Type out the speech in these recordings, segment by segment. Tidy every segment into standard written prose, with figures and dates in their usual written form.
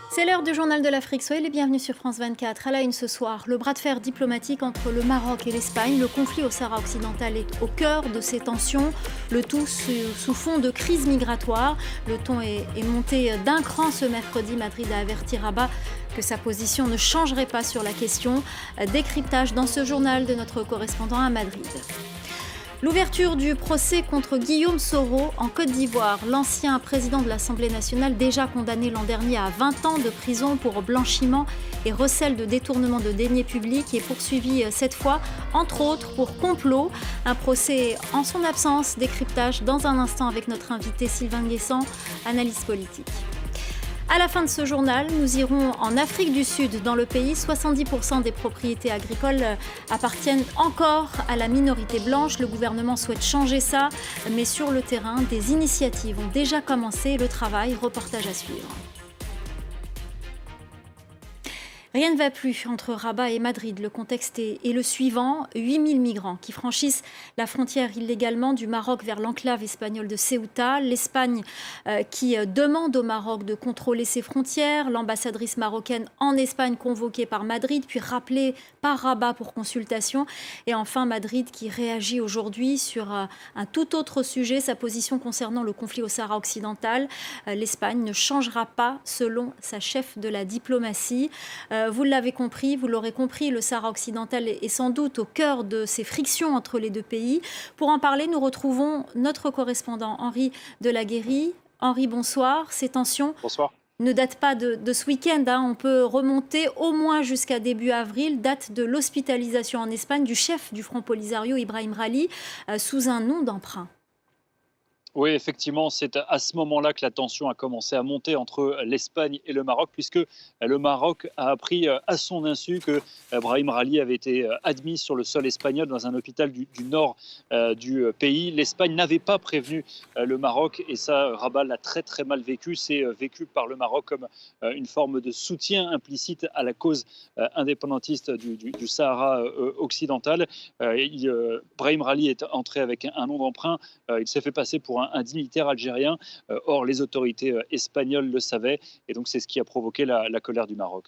C'est l'heure du journal de l'Afrique. Soyez les bienvenus sur France 24. À la une ce soir, le bras de fer diplomatique entre le Maroc et l'Espagne. Le conflit au Sahara occidental est au cœur de ces tensions. Le tout sous fond de crise migratoire. Le ton est monté d'un cran ce mercredi. Madrid a averti Rabat que sa position ne changerait pas sur la question. Décryptage dans ce journal de notre correspondant à Madrid. L'ouverture du procès contre Guillaume Soro en Côte d'Ivoire. L'ancien président de l'Assemblée nationale, déjà condamné l'an dernier à 20 ans de prison pour blanchiment et recel de détournement de deniers publics, est poursuivi cette fois, entre autres, pour complot. Un procès en son absence. Décryptage dans un instant avec notre invité Sylvain Guessant, analyste politique. À la fin de ce journal, nous irons en Afrique du Sud. Dans le pays, 70% des propriétés agricoles appartiennent encore à la minorité blanche. Le gouvernement souhaite changer ça, mais sur le terrain, des initiatives ont déjà commencé. Le travail, reportage à suivre. Rien ne va plus entre Rabat et Madrid. Le contexte est le suivant. 8000 migrants qui franchissent la frontière illégalement du Maroc vers l'enclave espagnole de Ceuta. L'Espagne qui demande au Maroc de contrôler ses frontières. L'ambassadrice marocaine en Espagne convoquée par Madrid, puis rappelée par Rabat pour consultation. Et enfin Madrid qui réagit aujourd'hui sur un tout autre sujet, sa position concernant le conflit au Sahara occidental. L'Espagne ne changera pas selon sa chef de la diplomatie. Vous l'avez compris, vous l'aurez compris, le Sahara occidental est sans doute au cœur de ces frictions entre les deux pays. Pour en parler, nous retrouvons notre correspondant Henri Delaguérie. Henri, bonsoir. Ces tensions ne datent pas de ce week-end. On peut remonter au moins jusqu'à début avril, date de l'hospitalisation en Espagne du chef du Front Polisario, Ibrahim Rali, sous un nom d'emprunt. Oui, effectivement, c'est à ce moment-là que la tension a commencé à monter entre l'Espagne et le Maroc, puisque le Maroc a appris à son insu que Brahim Rali avait été admis sur le sol espagnol dans un hôpital du nord du pays. L'Espagne n'avait pas prévenu le Maroc et ça, Rabat l'a très très mal vécu. C'est vécu par le Maroc comme une forme de soutien implicite à la cause indépendantiste du Sahara occidental. Brahim Rali est entré avec un nom d'emprunt. Il s'est fait passer pour un dignitaire algérien. Or, les autorités espagnoles le savaient. Et donc, c'est ce qui a provoqué la colère du Maroc.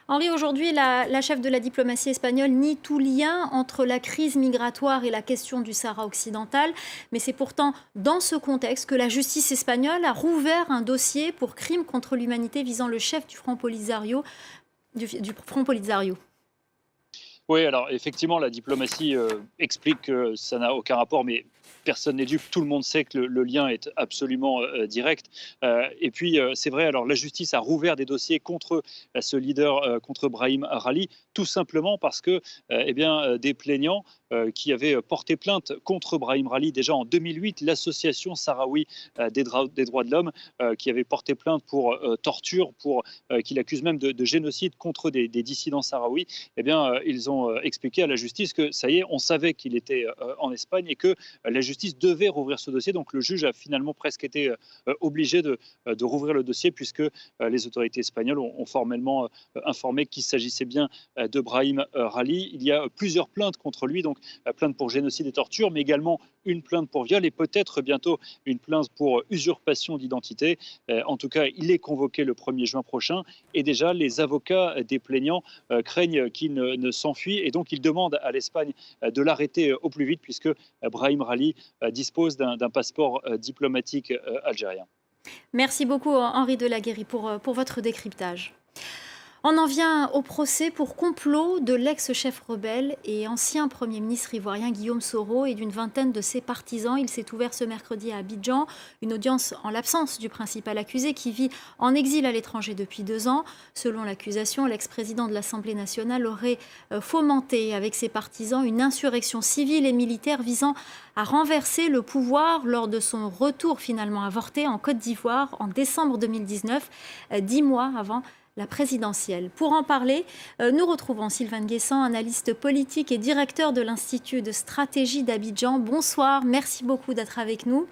Henri, aujourd'hui, la chef de la diplomatie espagnole nie tout lien entre la crise migratoire et la question du Sahara occidental. Mais c'est pourtant dans ce contexte que la justice espagnole a rouvert un dossier pour crime contre l'humanité visant le chef du Front Polisario. Oui, alors effectivement, la diplomatie explique que ça n'a aucun rapport, mais personne n'est dupe. Tout le monde sait que le lien est absolument direct. Et puis, c'est vrai, alors la justice a rouvert des dossiers contre ce leader, contre Brahim Rali, tout simplement parce que des plaignants qui avaient porté plainte contre Brahim Rali déjà en 2008, l'association sahraoui des droits de l'homme, qui avait porté plainte pour torture, qu'il accuse même de génocide contre des dissidents sahraouis, ils ont expliqué à la justice que ça y est, on savait qu'il était en Espagne et que la justice devait rouvrir ce dossier. Donc le juge a finalement presque été obligé de rouvrir le dossier puisque les autorités espagnoles ont formellement informé qu'il s'agissait bien de Brahim Rali. Il y a plusieurs plaintes contre lui, donc plainte pour génocide et torture, mais également une plainte pour viol et peut-être bientôt une plainte pour usurpation d'identité. En tout cas, il est convoqué le 1er juin prochain et déjà les avocats des plaignants craignent qu'il ne s'enfuit et donc ils demandent à l'Espagne de l'arrêter au plus vite puisque Brahim Rali dispose d'un passeport diplomatique algérien. Merci beaucoup Henri Delaguérie pour votre décryptage. On en vient au procès pour complot de l'ex-chef rebelle et ancien Premier ministre ivoirien Guillaume Soro et d'une vingtaine de ses partisans. Il s'est ouvert ce mercredi à Abidjan, une audience en l'absence du principal accusé qui vit en exil à l'étranger depuis 2 ans. Selon l'accusation, l'ex-président de l'Assemblée nationale aurait fomenté avec ses partisans une insurrection civile et militaire visant à renverser le pouvoir lors de son retour finalement avorté en Côte d'Ivoire en décembre 2019, 10 mois avant la présidentielle. Pour en parler, nous retrouvons Sylvain Guessant, analyste politique et directeur de l'Institut de stratégie d'Abidjan. Bonsoir, merci beaucoup d'être avec nous.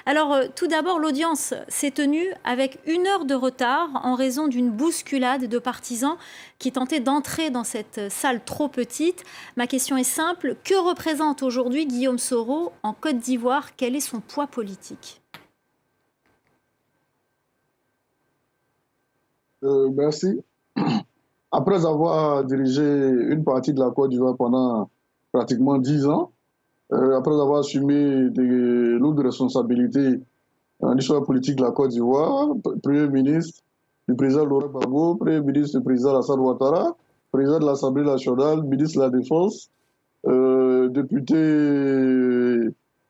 Alors, tout d'abord, l'audience s'est tenue avec 1 heure de retard en raison d'une bousculade de partisans qui tentaient d'entrer dans cette salle trop petite. Ma question est simple, que représente aujourd'hui Guillaume Soro en Côte d'Ivoire? Quel est son poids politique ? Merci. Après avoir dirigé une partie de la Côte d'Ivoire pendant pratiquement 10 ans, après avoir assumé des lourdes responsabilités en histoire politique de la Côte d'Ivoire, Premier ministre du président Laurent Gbagbo, Premier ministre du président Alassane Ouattara, président de l'Assemblée nationale, ministre de la Défense, député,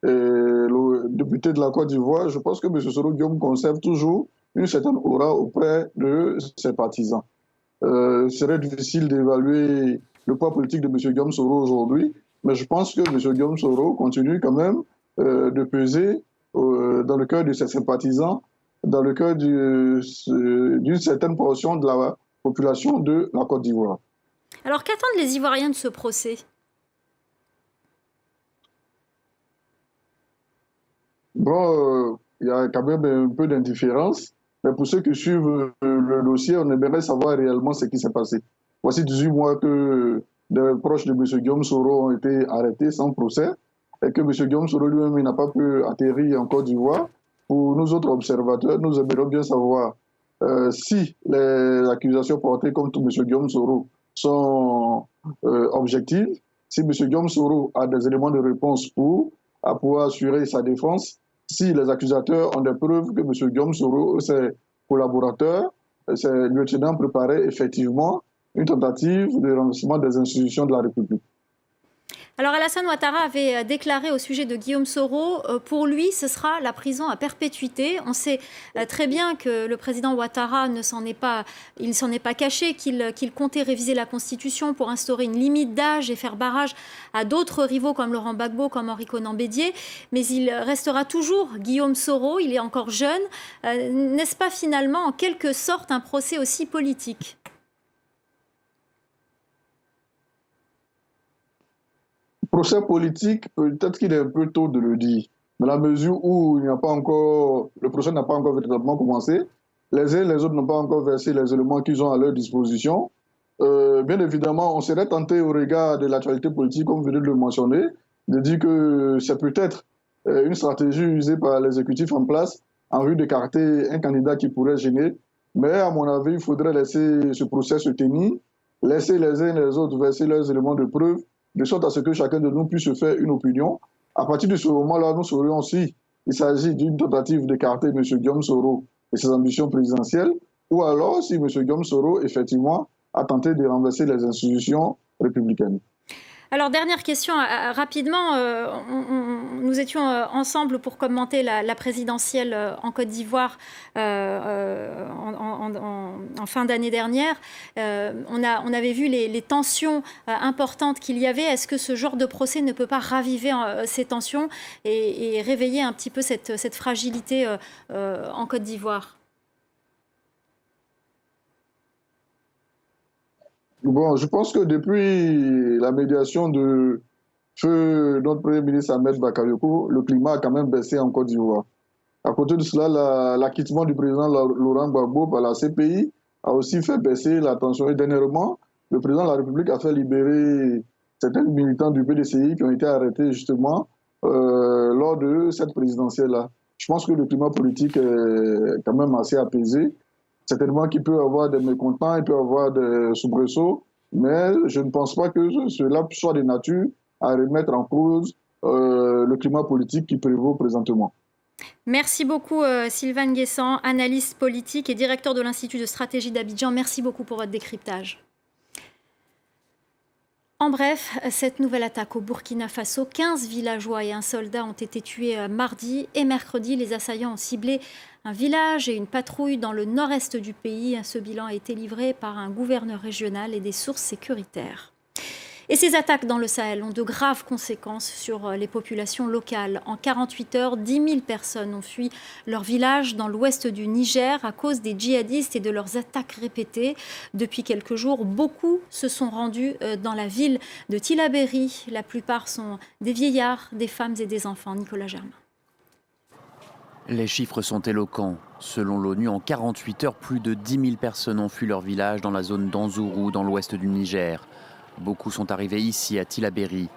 député de la Côte d'Ivoire, je pense que M. Soro Guillaume conserve toujours une certaine aura auprès de ses partisans. Il serait difficile d'évaluer le poids politique de M. Guillaume Soro aujourd'hui, mais je pense que M. Guillaume Soro continue quand même de peser dans le cœur de ses sympathisants, dans le cœur d'une certaine portion de la population de la Côte d'Ivoire. Alors qu'attendent les Ivoiriens de ce procès ? Bon, il y a quand même un peu d'indifférence, mais pour ceux qui suivent le dossier, on aimerait savoir réellement ce qui s'est passé. Voici 18 mois que des proches de M. Guillaume Soro ont été arrêtés sans procès et que M. Guillaume Soro lui-même n'a pas pu atterrir en Côte d'Ivoire. Pour nous autres observateurs, nous aimerions bien savoir si les accusations portées contre M. Guillaume Soro sont objectives, si M. Guillaume Soro a des éléments de réponse pour assurer sa défense, si les accusateurs ont des preuves que M. Guillaume Soro et ses collaborateurs, ses lieutenants préparaient effectivement une tentative de renversement des institutions de la République. Alors Alassane Ouattara avait déclaré au sujet de Guillaume Soro, pour lui ce sera la prison à perpétuité. On sait très bien que le président Ouattara ne s'en est pas caché, qu'il comptait réviser la Constitution pour instaurer une limite d'âge et faire barrage à d'autres rivaux comme Laurent Gbagbo, comme Henri Konan Bédié. Mais il restera toujours Guillaume Soro, il est encore jeune. N'est-ce pas finalement en quelque sorte un procès aussi politique ? Procès politique, peut-être qu'il est un peu tôt de le dire. Dans la mesure où le procès n'a pas encore véritablement commencé, les uns et les autres n'ont pas encore versé les éléments qu'ils ont à leur disposition. Bien évidemment, on serait tenté au regard de l'actualité politique, comme vous venez de le mentionner, de dire que c'est peut-être une stratégie usée par l'exécutif en place en vue d'écarter un candidat qui pourrait gêner. Mais à mon avis, il faudrait laisser ce procès se tenir, laisser les uns et les autres verser leurs éléments de preuve, de sorte à ce que chacun de nous puisse se faire une opinion. À partir de ce moment-là, nous saurions si il s'agit d'une tentative d'écarter M. Guillaume Soro et ses ambitions présidentielles, ou alors si M. Guillaume Soro, effectivement, a tenté de renverser les institutions républicaines. Alors, dernière question, rapidement, nous étions ensemble pour commenter la présidentielle en Côte d'Ivoire en fin d'année dernière. On avait vu les tensions importantes qu'il y avait. Est-ce que ce genre de procès ne peut pas raviver ces tensions et réveiller un petit peu cette fragilité en Côte d'Ivoire ? Bon, je pense que depuis la médiation de feu notre Premier ministre Ahmed Bakayoko, le climat a quand même baissé en Côte d'Ivoire. À côté de cela, l'acquittement du président Laurent Gbagbo par la CPI a aussi fait baisser la tension. Et dernièrement, le président de la République a fait libérer certains militants du PDCI qui ont été arrêtés justement lors de cette présidentielle-là. Je pense que le climat politique est quand même assez apaisé. Certainement qu'il peut y avoir des mécontents, il peut y avoir des soubresauts, mais je ne pense pas que cela soit de nature à remettre en cause le climat politique qui prévaut présentement. Merci beaucoup Sylvain Nguessan, analyste politique et directeur de l'Institut de stratégie d'Abidjan. Merci beaucoup pour votre décryptage. En bref, cette nouvelle attaque au Burkina Faso, 15 villageois et un soldat ont été tués mardi et mercredi. Les assaillants ont ciblé un village et une patrouille dans le nord-est du pays. Ce bilan a été livré par un gouverneur régional et des sources sécuritaires. Et ces attaques dans le Sahel ont de graves conséquences sur les populations locales. En 48 heures, 10 000 personnes ont fui leur village dans l'ouest du Niger à cause des djihadistes et de leurs attaques répétées. Depuis quelques jours, beaucoup se sont rendus dans la ville de Tillabéri. La plupart sont des vieillards, des femmes et des enfants. Nicolas Germain. Les chiffres sont éloquents. Selon l'ONU, en 48 heures, plus de 10 000 personnes ont fui leur village dans la zone d'Anzourou, dans l'ouest du Niger. Beaucoup sont arrivés ici, à Tillabéri.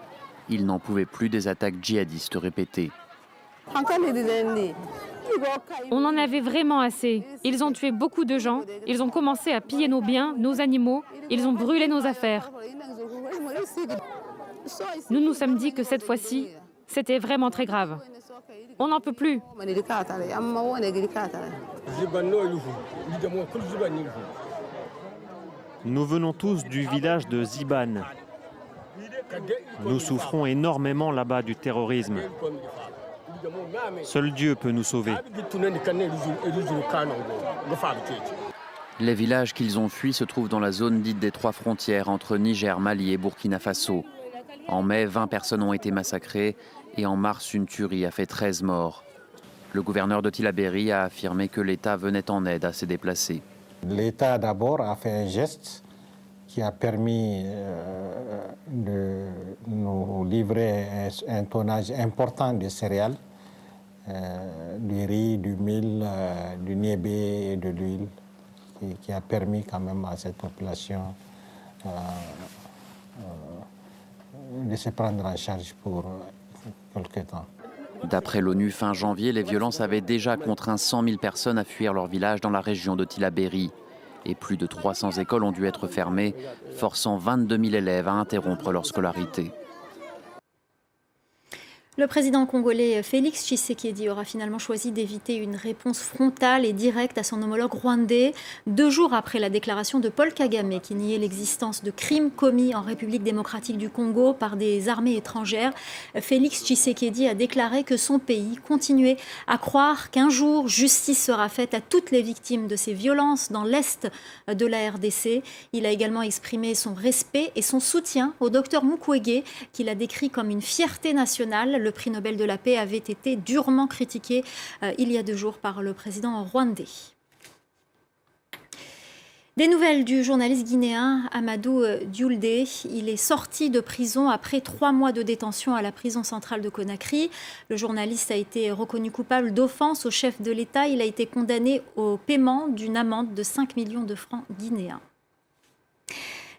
Ils n'en pouvaient plus des attaques djihadistes répétées. On en avait vraiment assez. Ils ont tué beaucoup de gens, ils ont commencé à piller nos biens, nos animaux, ils ont brûlé nos affaires. Nous nous sommes dit que cette fois-ci, c'était vraiment très grave. On n'en peut plus. Nous venons tous du village de Ziban. Nous souffrons énormément là-bas du terrorisme. Seul Dieu peut nous sauver. Les villages qu'ils ont fuis se trouvent dans la zone dite des trois frontières entre Niger, Mali et Burkina Faso. En mai, 20 personnes ont été massacrées et en mars, une tuerie a fait 13 morts. Le gouverneur de Tillabéri a affirmé que l'État venait en aide à ces déplacés. L'État d'abord a fait un geste qui a permis de nous livrer un tonnage important de céréales, du riz, du mil, du niébé et de l'huile, qui a permis quand même à cette population de se prendre en charge pour quelque temps. D'après l'ONU, fin janvier, les violences avaient déjà contraint 100 000 personnes à fuir leur village dans la région de Tillabéri. Et plus de 300 écoles ont dû être fermées, forçant 22 000 élèves à interrompre leur scolarité. Le président congolais Félix Tshisekedi aura finalement choisi d'éviter une réponse frontale et directe à son homologue rwandais, 2 jours après la déclaration de Paul Kagame qui niait l'existence de crimes commis en République démocratique du Congo par des armées étrangères. Félix Tshisekedi a déclaré que son pays continuait à croire qu'un jour justice sera faite à toutes les victimes de ces violences dans l'est de la RDC. Il a également exprimé son respect et son soutien au docteur Mukwege qu'il a décrit comme une fierté nationale. Le prix Nobel de la paix avait été durement critiqué il y a 2 jours par le président rwandais. Des nouvelles du journaliste guinéen Amadou Dioulde. Il est sorti de prison après 3 mois de détention à la prison centrale de Conakry. Le journaliste a été reconnu coupable d'offense au chef de l'État. Il a été condamné au paiement d'une amende de 5 millions de francs guinéens.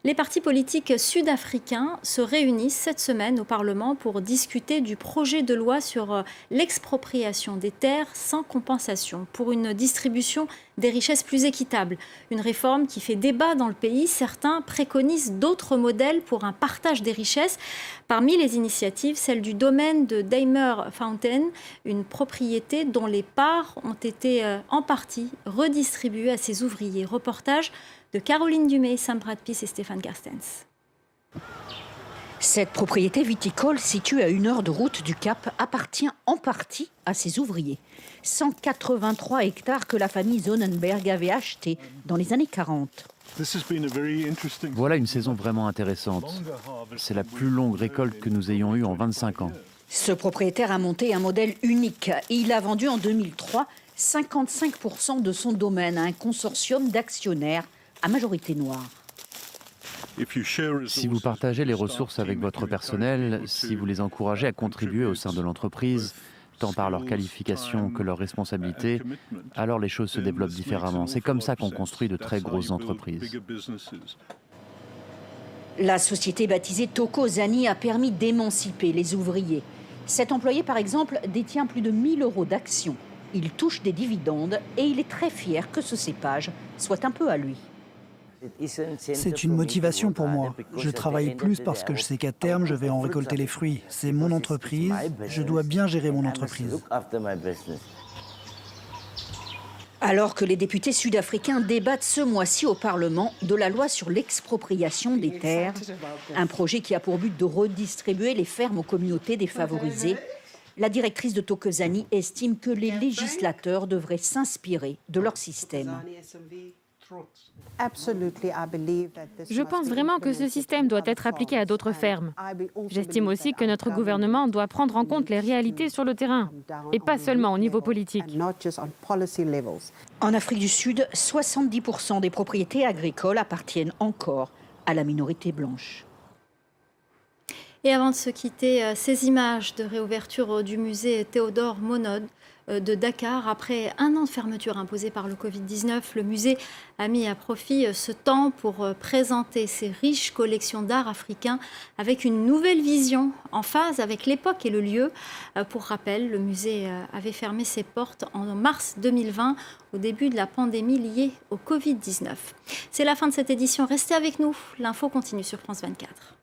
Les partis politiques sud-africains se réunissent cette semaine au Parlement pour discuter du projet de loi sur l'expropriation des terres sans compensation pour une distribution des richesses plus équitable. Une réforme qui fait débat dans le pays. Certains préconisent d'autres modèles pour un partage des richesses. Parmi les initiatives, celle du domaine de Damer Fountain, une propriété dont les parts ont été en partie redistribuées à ses ouvriers. Reportage de Caroline Dumais, Sam Bradpis et Stéphane Carstens. Cette propriété viticole située à 1 heure de route du Cap appartient en partie à ses ouvriers. 183 hectares que la famille Sonnenberg avait achetés dans les années 40. Voilà une saison vraiment intéressante. C'est la plus longue récolte que nous ayons eue en 25 ans. Ce propriétaire a monté un modèle unique et il a vendu en 2003 55% de son domaine à un consortium d'actionnaires à majorité noire. Si vous partagez les ressources avec votre personnel, si vous les encouragez à contribuer au sein de l'entreprise, tant par leur qualification que leur responsabilité, alors les choses se développent différemment. C'est comme ça qu'on construit de très grosses entreprises. La société baptisée Thokozani a permis d'émanciper les ouvriers. Cet employé, par exemple, détient plus de 1 000 € d'actions. Il touche des dividendes et il est très fier que ce cépage soit un peu à lui. C'est une motivation pour moi. Je travaille plus parce que je sais qu'à terme, je vais en récolter les fruits. C'est mon entreprise, je dois bien gérer mon entreprise. Alors que les députés sud-africains débattent ce mois-ci au Parlement de la loi sur l'expropriation des terres, un projet qui a pour but de redistribuer les fermes aux communautés défavorisées, la directrice de Thokozani estime que les législateurs devraient s'inspirer de leur système. Je pense vraiment que ce système doit être appliqué à d'autres fermes. J'estime aussi que notre gouvernement doit prendre en compte les réalités sur le terrain, et pas seulement au niveau politique. En Afrique du Sud, 70% des propriétés agricoles appartiennent encore à la minorité blanche. Et avant de se quitter, ces images de réouverture du musée Théodore Monod, de Dakar. Après un an de fermeture imposée par le Covid-19, le musée a mis à profit ce temps pour présenter ses riches collections d'art africain avec une nouvelle vision en phase avec l'époque et le lieu. Pour rappel, le musée avait fermé ses portes en mars 2020 au début de la pandémie liée au Covid-19. C'est la fin de cette édition. Restez avec nous. L'info continue sur France 24.